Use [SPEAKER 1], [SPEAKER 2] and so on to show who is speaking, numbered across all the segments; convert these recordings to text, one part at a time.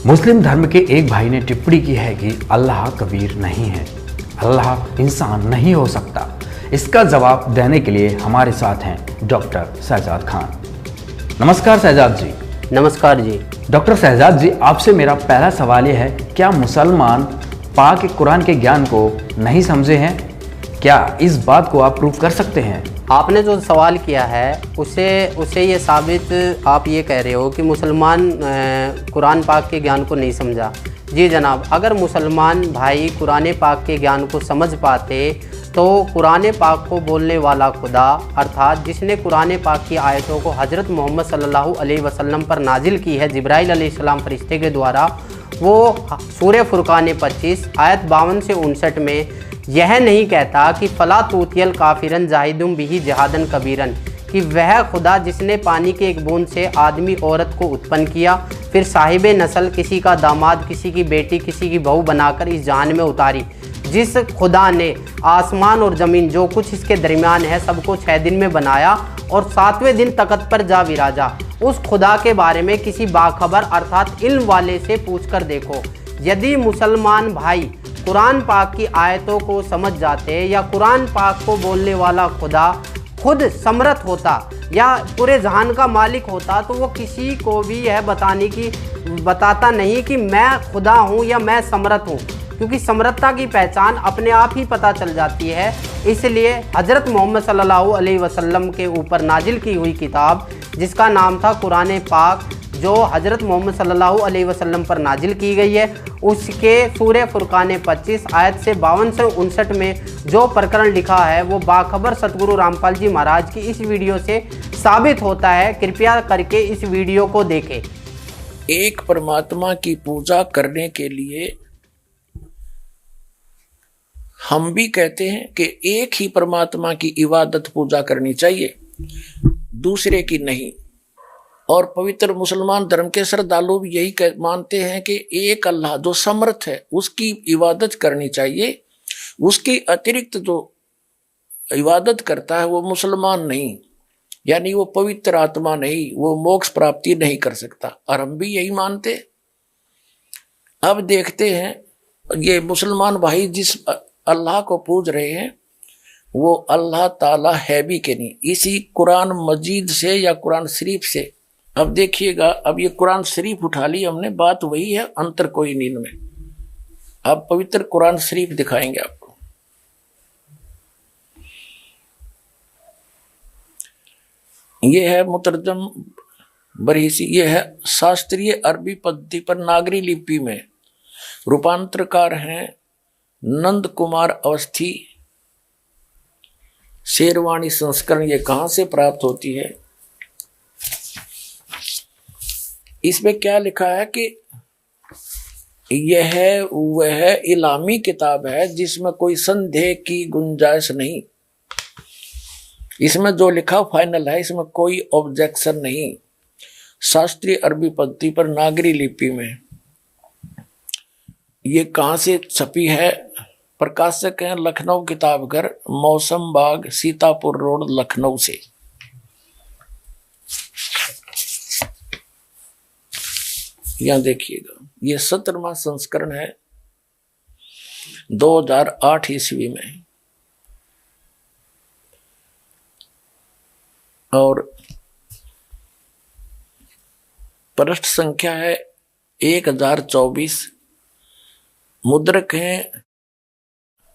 [SPEAKER 1] मुस्लिम धर्म के एक भाई ने टिप्पणी की है कि अल्लाह कबीर नहीं है, अल्लाह इंसान नहीं हो सकता। इसका जवाब देने के लिए हमारे साथ हैं डॉक्टर शहजाद खान। नमस्कार शहजाद जी।
[SPEAKER 2] नमस्कार जी।
[SPEAKER 1] डॉक्टर शहजाद जी, आपसे मेरा पहला सवाल यह है, क्या मुसलमान पाक कुरान के ज्ञान को नहीं समझे हैं? क्या इस बात को आप प्रूव कर सकते हैं?
[SPEAKER 2] आपने जो सवाल किया है उसे ये साबित आप ये कह रहे हो कि मुसलमान कुरान पाक के ज्ञान को नहीं समझा। जी जनाब, अगर मुसलमान भाई कुरान पाक के ज्ञान को समझ पाते तो कुरान पाक को बोलने वाला खुदा अर्थात जिसने कुरान पाक की आयतों को हज़रत मोहम्मद सल्लल्लाहु अलैहि वसल्लम पर नाजिल की है जिब्राइल अलैहिस्सलाम फरिश्ते के द्वारा, वो सूरह फुरकान 25 आयत 52 से 59 में यह नहीं कहता कि फ़ला तूतियल काफिरन जाहिदुम बिही जहादन कबीरन, कि वह खुदा जिसने पानी के एक बूंद से आदमी औरत को उत्पन्न किया, फिर साहिब नस्ल किसी का दामाद, किसी की बेटी, किसी की बहू बनाकर इस जहान में उतारी, जिस खुदा ने आसमान और ज़मीन जो कुछ इसके दरमियान है सबको 6 दिन में बनाया और 7वें दिन तख्त पर जा विराजा, उस खुदा के बारे में किसी बाखबर अर्थात इल्म वाले से पूछकर देखो। यदि मुसलमान भाई कुरान पाक की आयतों को समझ जाते या कुरान पाक को बोलने वाला खुदा खुद समर्थ होता या पूरे जहान का मालिक होता तो वो किसी को भी यह बताता नहीं कि मैं खुदा हूँ या मैं समर्थ हूँ, क्योंकि समर्थता की पहचान अपने आप ही पता चल जाती है। इसलिए हज़रत मोहम्मद सल्लल्लाहु अलैहि वसल्लम के ऊपर नाजिल की हुई किताब जिसका नाम था कुरान पाक, जो हज़रत मोहम्मद सल्लल्लाहु अलैहि वसल्लम पर नाजिल की गई है, उसके सूरह फुरकान 25 आयत से 52 से 59 में जो प्रकरण लिखा है वो बाखबर सतगुरु रामपाल जी महाराज की इस वीडियो से साबित होता है। कृपया करके इस वीडियो को देखें।
[SPEAKER 3] एक परमात्मा की पूजा करने के लिए हम भी कहते हैं कि एक ही परमात्मा की इबादत पूजा करनी चाहिए, दूसरे की नहीं। और पवित्र मुसलमान धर्म के श्रद्धालु भी यही मानते हैं कि एक अल्लाह जो समर्थ है उसकी इबादत करनी चाहिए, उसकी अतिरिक्त जो इबादत करता है वो मुसलमान नहीं, यानी वो पवित्र आत्मा नहीं, वो मोक्ष प्राप्ति नहीं कर सकता। और हम भी यही मानते। अब देखते हैं ये मुसलमान भाई जिस अल्लाह को पूज रहे हैं वो अल्लाह ताला है भी कि नहीं, इसी कुरान मजीद से या कुरान शरीफ से। अब देखिएगा, अब ये कुरान शरीफ उठा ली हमने, बात वही है, अंतर कोई नहीं इनमें। अब पवित्र कुरान शरीफ दिखाएंगे आपको। ये है मुतरजम बरहिसी, ये है शास्त्रीय अरबी पद्धति पर नागरी लिपि में, रूपांतरकार हैं नंद कुमार अवस्थी। शेरवाणी संस्करण ये कहां से प्राप्त होती है? इसमें क्या लिखा है कि यह वह इलामी किताब है जिसमें कोई संदेह की गुंजाइश नहीं। इसमें जो लिखा फाइनल है, इसमें कोई ऑब्जेक्शन नहीं। शास्त्रीय अरबी पद्धति पर नागरी लिपि में ये कहां से छपी है? प्रकाशक हैं लखनऊ किताब घर, मौसम बाग, सीतापुर रोड, लखनऊ से। यहां देखिएगा, ये 17वां संस्करण है 2008 ईस्वी में, और पृष्ठ संख्या है 1024। मुद्रक हैं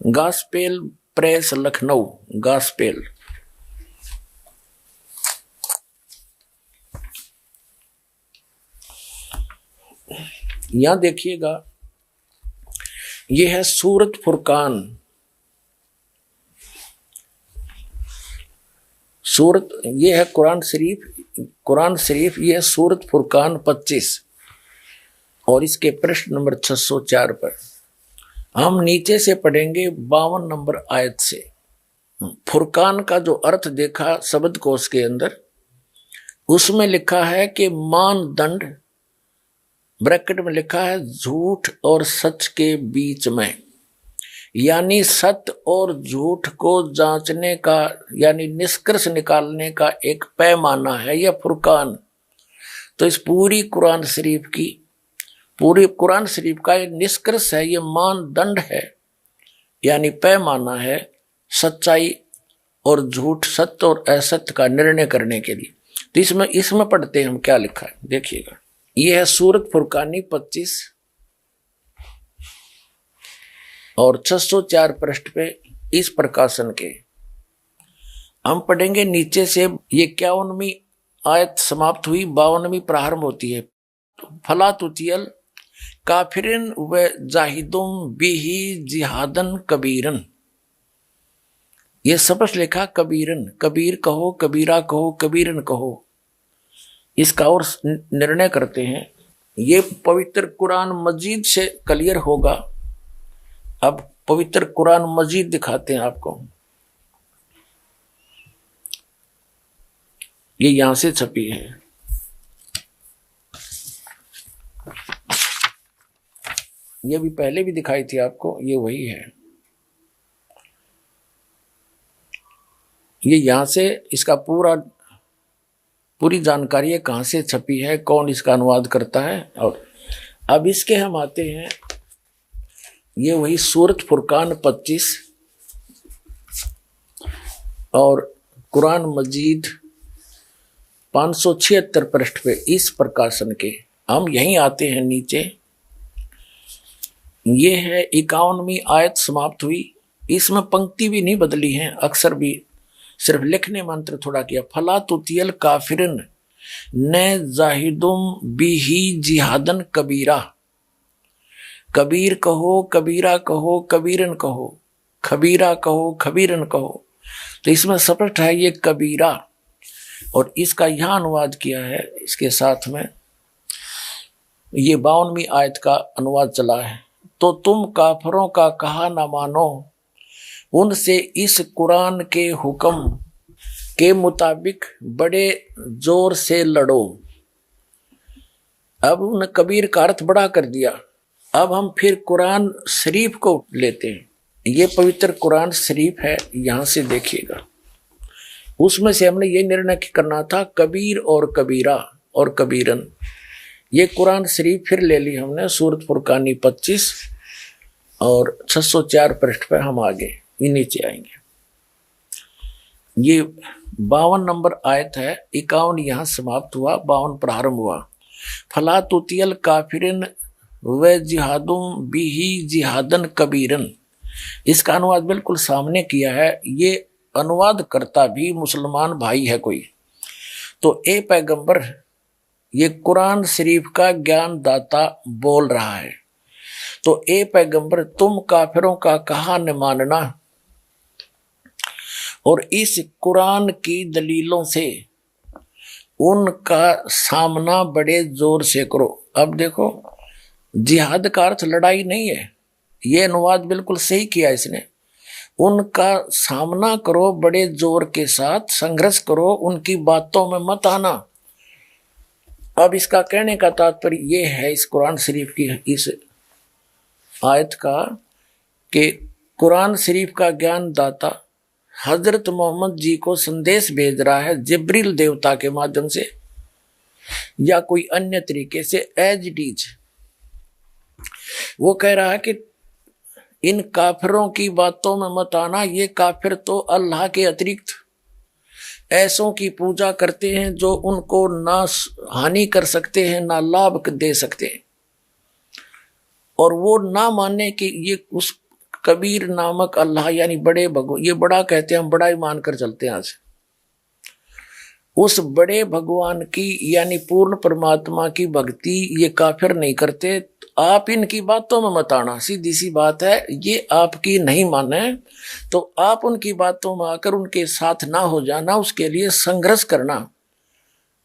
[SPEAKER 3] गास्पेल प्रेस लखनऊ, गास्पेल। यहां देखिएगा, यह है सूरत फुरकान। सूरत ये है कुरान शरीफ ये है सूरत फुरकान 25 और इसके पृष्ठ नंबर 604 पर हम नीचे से पढ़ेंगे 52 नंबर आयत से। फुरकान का जो अर्थ देखा शब्दकोश के अंदर, उसमें लिखा है कि मानदंड, ब्रैकेट में लिखा है झूठ और सच के बीच में, यानी सत्य और झूठ को जांचने का यानी निष्कर्ष निकालने का एक पैमाना है यह फुरकान। तो इस पूरी कुरान शरीफ की पूरे कुरान शरीफ का ये निष्कर्ष है, ये मानदंड है, यानी पैमाना है सच्चाई और झूठ, सत्य और असत्य का निर्णय करने के लिए। तो इसमें पढ़ते हैं हम क्या लिखा है, देखिएगा। ये है सूरत फुरकानी 25 और 604 पृष्ठ पे इस प्रकाशन के हम पढ़ेंगे नीचे से। ये 51वीं आयत समाप्त हुई, 52वीं प्रारंभ होती है। फला तुतियल काफिरिन व जाहिदुम बिही जिहादन कबीरन। ये सबक लिखा कबीरन, कबीर कहो, कबीरा कहो, कबीरन कहो। इसका और निर्णय करते हैं। ये पवित्र कुरान मजीद से क्लियर होगा। अब पवित्र कुरान मजीद दिखाते हैं आपको। ये यहां से छपी है। ये भी पहले भी दिखाई थी आपको, ये वही है। ये यहां से इसका पूरी जानकारी है, कहां से छपी है, कौन इसका अनुवाद करता है। और अब इसके हम आते हैं, ये वही सूरत फुरकान 25 और कुरान मजीद 576 पृष्ठ पे इस प्रकाशन के हम यहीं आते हैं नीचे। ये है 51वीं आयत समाप्त हुई। इसमें पंक्ति भी नहीं बदली है, अक्षर भी सिर्फ लिखने मंत्र थोड़ा किया। फला तुतियल काफिरन न जाहिदुम बिही जिहादन कबीरा। कबीर कहो, कबीरा कहो, कबीरन कहो, खबीरा कहो, खबीरन कहो। तो इसमें स्पष्ट है ये कबीरा, और इसका यहां अनुवाद किया है इसके साथ में। ये 52वीं आयत का अनुवाद चला है। तो तुम काफरों का कहा ना मानो, उनसे इस कुरान के हुक्म के मुताबिक बड़े जोर से लड़ो। अब उन कबीर का अर्थ बड़ा कर दिया। अब हम फिर कुरान शरीफ को लेते हैं। ये पवित्र कुरान शरीफ है, यहां से देखिएगा। उसमें से हमने ये निर्णय करना था कबीर और कबीरा और कबीरन। ये कुरान शरीफ फिर ले ली हमने, सूरत फुरकानी 25 और 604 पृष्ठ पे हम आगे ये नीचे आएंगे। ये 52 नंबर आयत है, 51 यहां समाप्त हुआ, 52 प्रारंभ हुआ। फला तुतियल काफिरिन व जिहादुम बिही जिहादन कबीरन। इसका अनुवाद बिल्कुल सामने किया है। ये अनुवाद करता भी मुसलमान भाई है कोई। तो ए पैगंबर, ये कुरान शरीफ का ज्ञान दाता बोल रहा है। तो ए पैगंबर, तुम काफिरों का कहा न मानना और इस कुरान की दलीलों से उनका सामना बड़े जोर से करो। अब देखो, जिहाद का अर्थ लड़ाई नहीं है, ये अनुवाद बिल्कुल सही किया इसने। उनका सामना करो बड़े जोर के साथ, संघर्ष करो, उनकी बातों में मत आना। अब इसका कहने का तात्पर्य ये है इस कुरान शरीफ की इस आयत का कि कुरान शरीफ का ज्ञान दाता हजरत मोहम्मद जी को संदेश भेज रहा है जिब्रील देवता के माध्यम से या कोई अन्य तरीके से एज इट इज। वो कह रहा है कि इन काफिरों की बातों में मत आना। ये काफिर तो अल्लाह के अतिरिक्त ऐसों की पूजा करते हैं जो उनको ना हानि कर सकते हैं ना लाभ दे सकते हैं, और वो ना मानने कि ये उस कबीर नामक अल्लाह यानी बड़े भगवान, ये बड़ा कहते हैं, हम बड़ा ही मानकर चलते हैं आज, उस बड़े भगवान की यानी पूर्ण परमात्मा की भक्ति ये काफिर नहीं करते। आप इनकी बातों में मत आना। सीधी सी बात है, ये आपकी नहीं माने तो आप उनकी बातों में आकर उनके साथ ना हो जाना, उसके लिए संघर्ष करना,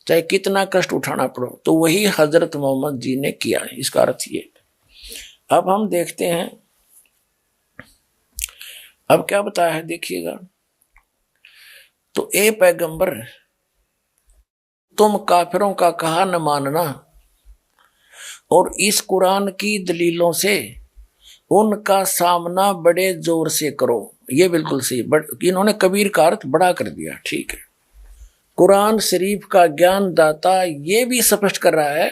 [SPEAKER 3] चाहे कितना कष्ट उठाना पड़ो। तो वही हजरत मोहम्मद जी ने किया है, इसका अर्थ ये। अब हम देखते हैं अब क्या बताया है, देखिएगा। तो ए पैगंबर, तुम काफिरों का कहा न मानना और इस कुरान की दलीलों से उनका सामना बड़े जोर से करो। ये बिल्कुल सही, इन्होंने कबीर का अर्थ बड़ा कर दिया, ठीक है। कुरान शरीफ का ज्ञान दाता ये भी स्पष्ट कर रहा है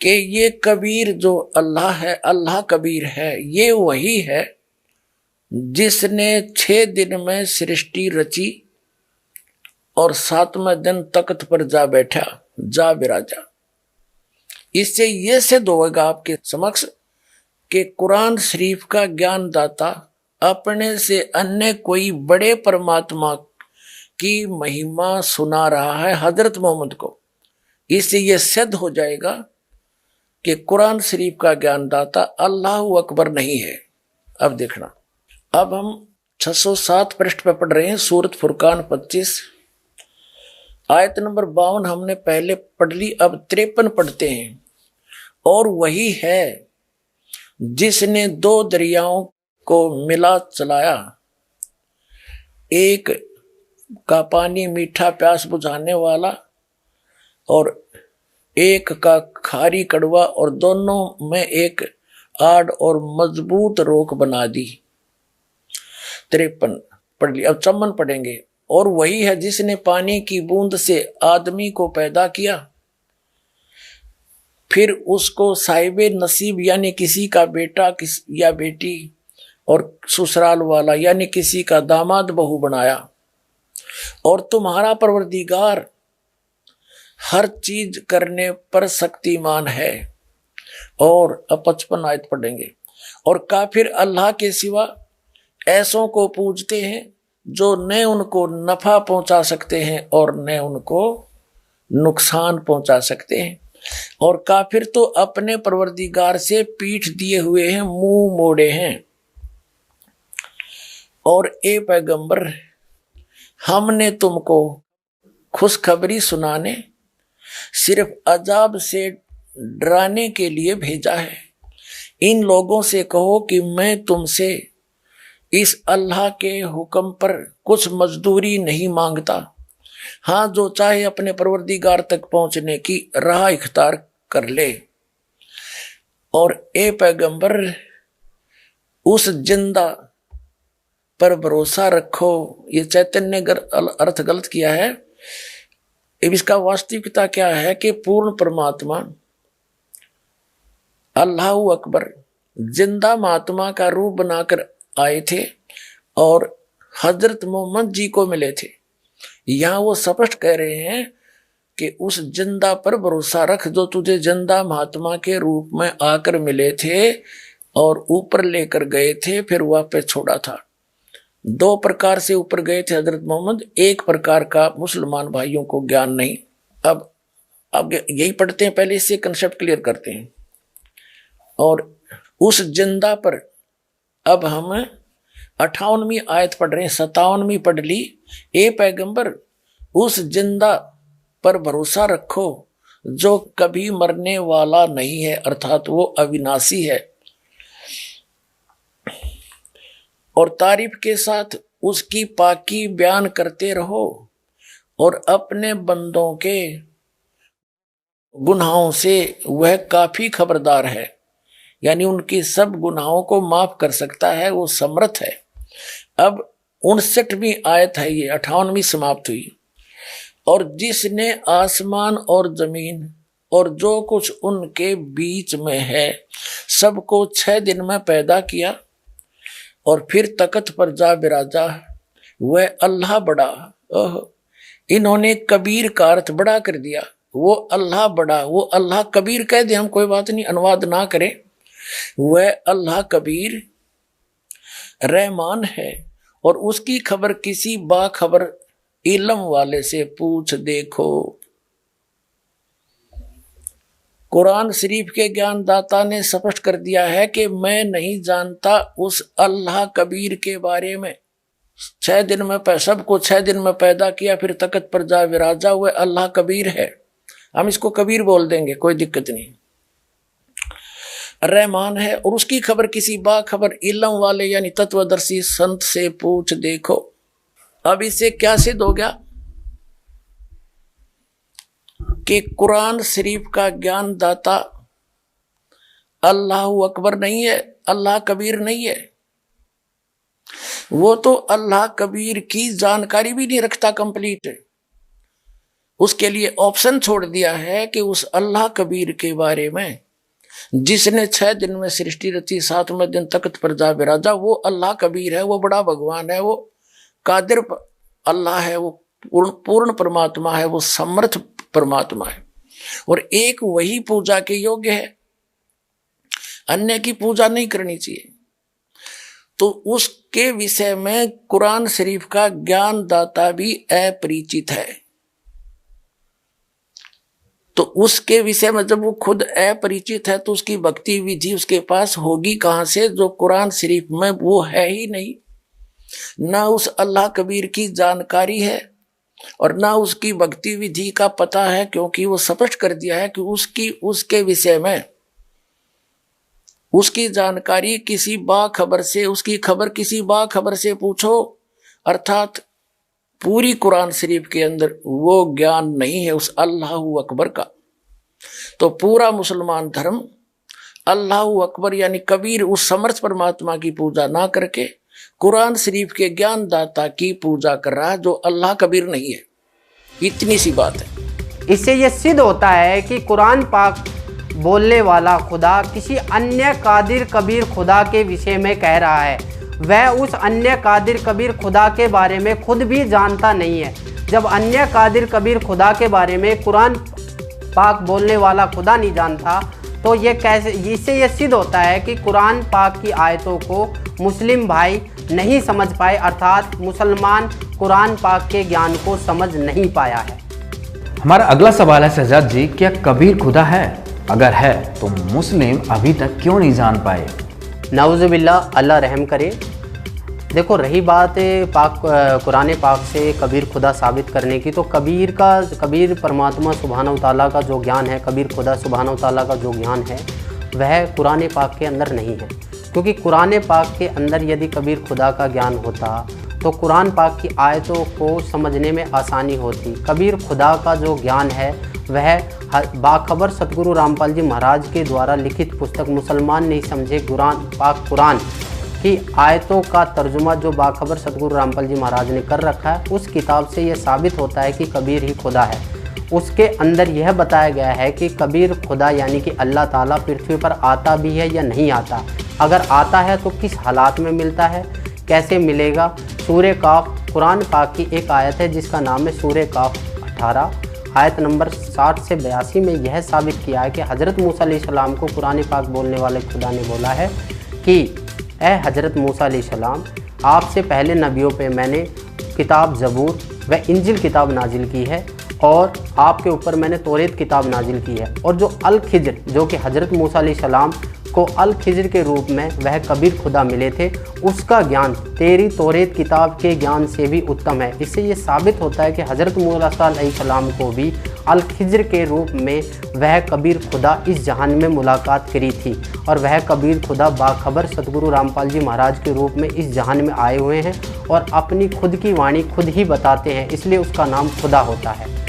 [SPEAKER 3] कि ये कबीर जो अल्लाह है, अल्लाह कबीर है, ये वही है जिसने 6 दिन में सृष्टि रची और 7वें दिन तख्त पर जा बैठा, जा विराजा। इससे ये सिद्ध होगा आपके समक्ष कि कुरान शरीफ का ज्ञान दाता अपने से अन्य कोई बड़े परमात्मा की महिमा सुना रहा है हजरत मोहम्मद को। इससे यह सिद्ध हो जाएगा कि कुरान शरीफ का ज्ञान दाता अल्लाह अकबर नहीं है। अब देखना, अब हम 607 पृष्ठ पर पढ़ रहे हैं, सूरत फुरकान 25 आयत नंबर 52 हमने पहले पढ़ ली, अब 53 पढ़ते हैं। और वही है जिसने 2 दरियाओं को मिला चलाया, एक का पानी मीठा प्यास बुझाने वाला और एक का खारी कड़वा, और दोनों में एक आड़ और मजबूत रोक बना दी। 53 पढ़ लिया, अब 54 पढ़ेंगे। और वही है जिसने पानी की बूंद से आदमी को पैदा किया, फिर उसको साहिबे नसीब यानी किसी का बेटा या बेटी और ससुराल वाला यानी किसी का दामाद बहू बनाया। और तुम्हारा परवरदिगार हर चीज करने पर शक्तिमान है। और अब 55 आयत पढ़ेंगे। और काफिर अल्लाह के सिवा ऐसों को पूजते हैं जो न उनको नफा पहुंचा सकते हैं और न उनको नुकसान पहुंचा सकते हैं। और काफिर तो अपने परवरदिगार से पीठ दिए हुए हैं, मुंह मोड़े हैं। और ए पैगंबर, हमने तुमको खुशखबरी सुनाने, सिर्फ अजाब से डराने के लिए भेजा है। इन लोगों से कहो कि मैं तुमसे इस अल्लाह के हुक्म पर कुछ मजदूरी नहीं मांगता। हाँ, जो चाहे अपने परवरदिगार तक पहुंचने की राह इख्तियार कर ले। और ए पैगंबर, उस जिंदा पर भरोसा रखो। ये चैतन्य अर्थ गलत किया है। इसका वास्तविकता क्या है कि पूर्ण परमात्मा अल्लाह अकबर जिंदा महात्मा का रूप बनाकर आए थे और हजरत मोहम्मद जी को मिले थे। यहां वो स्पष्ट कह रहे हैं कि उस जिंदा पर भरोसा रख जो तुझे जिंदा महात्मा के रूप में आकर मिले थे और ऊपर लेकर गए थे, फिर वापस छोड़ा था। 2 प्रकार से ऊपर गए थे हजरत मोहम्मद, एक प्रकार का मुसलमान भाइयों को ज्ञान नहीं। अब यही पढ़ते हैं, पहले इससे कंसेप्ट क्लियर करते हैं। और उस जिंदा पर अब हम 58वीं आयत पढ़ रहे हैं, 57वीं पढ़ ली। ए पैगंबर, उस जिंदा पर भरोसा रखो जो कभी मरने वाला नहीं है, अर्थात वो अविनाशी है। और तारीफ के साथ उसकी पाकी बयान करते रहो और अपने बंदों के गुनाहों से वह काफी खबरदार है, यानी उनकी सब गुनाहों को माफ कर सकता है, वो समर्थ है। अब 59वीं आयत है, ये 58वीं समाप्त हुई। और जिसने आसमान और जमीन और जो कुछ उनके बीच में है सबको 6 दिन में पैदा किया और फिर तख्त पर जा बिराजा, वह अल्लाह बड़ा। इन्होंने कबीर का अर्थ बड़ा कर दिया। वो अल्लाह बड़ा, वो अल्लाह कबीर कह दे, हम कोई बात नहीं, अनुवाद ना करें। वह अल्लाह कबीर रहमान है और उसकी खबर किसी बाखबर इल्म वाले से पूछ देखो। कुरान शरीफ के ज्ञानदाता ने स्पष्ट कर दिया है कि मैं नहीं जानता उस अल्लाह कबीर के बारे में। 6 दिन में सबको 6 दिन में पैदा किया, फिर तख्त पर जा विराजा, हुए अल्लाह कबीर है। हम इसको कबीर बोल देंगे, कोई दिक्कत नहीं। रहमान है और उसकी खबर किसी बाखबर इल्म वाले यानी तत्वदर्शी संत से पूछ देखो। अब इससे क्या सिद्ध हो गया कि कुरान शरीफ का ज्ञान दाता अल्लाह अकबर नहीं है, अल्लाह कबीर नहीं है। वो तो अल्लाह कबीर की जानकारी भी नहीं रखता कंप्लीट। उसके लिए ऑप्शन छोड़ दिया है कि उस अल्लाह कबीर के बारे में, जिसने 6 दिन में सृष्टि रची, 7वें दिन तख्त पर जा विराजा, वो अल्लाह कबीर है, वो बड़ा भगवान है, वो कादिर अल्लाह है, वो पूर्ण परमात्मा है, वो समर्थ परमात्मा है, और एक वही पूजा के योग्य है, अन्य की पूजा नहीं करनी चाहिए। तो उसके विषय में कुरान शरीफ का ज्ञान दाता भी अपरिचित है। तो उसके विषय में जब वो खुद अपरिचित है तो उसकी भक्ति विधि उसके पास होगी कहां से, जो कुरान शरीफ में वो है ही नहीं। ना उस अल्लाह कबीर की जानकारी है और ना उसकी भक्ति विधि का पता है, क्योंकि वो स्पष्ट कर दिया है कि उसके विषय में उसकी जानकारी किसी बाखबर से, उसकी खबर किसी बाखबर से पूछो, अर्थात पूरी कुरान शरीफ के अंदर वो ज्ञान नहीं है उस अल्लाह अकबर का। तो पूरा मुसलमान धर्म अल्लाह अकबर यानी कबीर, उस समर्थ परमात्मा की पूजा ना करके कुरान शरीफ के ज्ञान दाता की पूजा कर रहा है, जो अल्लाह कबीर नहीं है। इतनी सी बात है।
[SPEAKER 2] इससे ये सिद्ध होता है कि कुरान पाक बोलने वाला खुदा किसी अन्य कादिर कबीर खुदा के विषय में कह रहा है। वह उस अन्य कादिर कबीर खुदा के बारे में खुद भी जानता नहीं है। जब अन्य कादिर कबीर खुदा के बारे में कुरान पाक बोलने वाला खुदा नहीं जानता, तो ये कैसे, इससे ये सिद्ध होता है कि कुरान पाक की आयतों को मुस्लिम भाई नहीं समझ पाए, अर्थात मुसलमान कुरान पाक के ज्ञान को समझ नहीं पाया है।
[SPEAKER 1] हमारा अगला सवाल है शहजाद जी, क्या कबीर खुदा है? अगर है तो मुस्लिम अभी तक क्यों नहीं जान पाए?
[SPEAKER 2] नाउज़ुबिल्लाह, अल्लाह रहम करे। देखो, रही बात कुरान पाक से कबीर खुदा साबित करने की, तो कबीर परमात्मा सुब्हानहू तआला का जो ज्ञान है, कबीर खुदा सुब्हानहू तआला का जो ज्ञान है, वह कुरान पाक के अंदर नहीं है। क्योंकि कुरान पाक के अंदर यदि कबीर खुदा का ज्ञान होता तो कुरान पाक की आयतों को समझने में आसानी होती। कबीर खुदा का जो ज्ञान है वह बाखबर सतगुरु रामपाल जी महाराज के द्वारा लिखित पुस्तक मुसलमान नहीं समझे कुरान की आयतों का तर्जुमा जो बाखबर सतगुरु रामपाल जी महाराज ने कर रखा है, उस किताब से यह साबित होता है कि कबीर ही खुदा है। उसके अंदर यह बताया गया है कि कबीर खुदा यानी कि अल्लाह ताला पृथ्वी पर आता भी है या नहीं आता, अगर आता है तो किस हालात में मिलता है, कैसे मिलेगा। सूरे काफ कुरान पाक की एक आयत है जिसका नाम है सूरे काफ 18 आयत नंबर 60 से 82 में यह साबित किया है कि हज़रत मूसा अलैहिस्सलाम को कुरान पाक बोलने वाले खुदा ने बोला है कि ए हज़रत मूसा अलैहिस्सलाम, आपसे पहले नबियों पे मैंने किताब ज़बूर व इंजिल किताब नाजिल की है और आपके ऊपर मैंने तौरेत किताब नाजिल की है। और जो अल खिज्र, जो कि हज़रत मूसा अलैहिस्सलाम को अल खिज्र के रूप में वह कबीर खुदा मिले थे, उसका ज्ञान तेरी तौरेत किताब के ज्ञान से भी उत्तम है। इससे ये साबित होता है कि हज़रत मूसा अलैहिस्सलाम को भी अल खिज्र के रूप में वह कबीर खुदा इस जहान में मुलाकात करी थी और वह कबीर खुदा बाखबर सतगुरु रामपाल जी महाराज के रूप में इस जहान में आए हुए हैं और अपनी खुद की वाणी खुद ही बताते हैं, इसलिए उसका नाम खुदा होता है।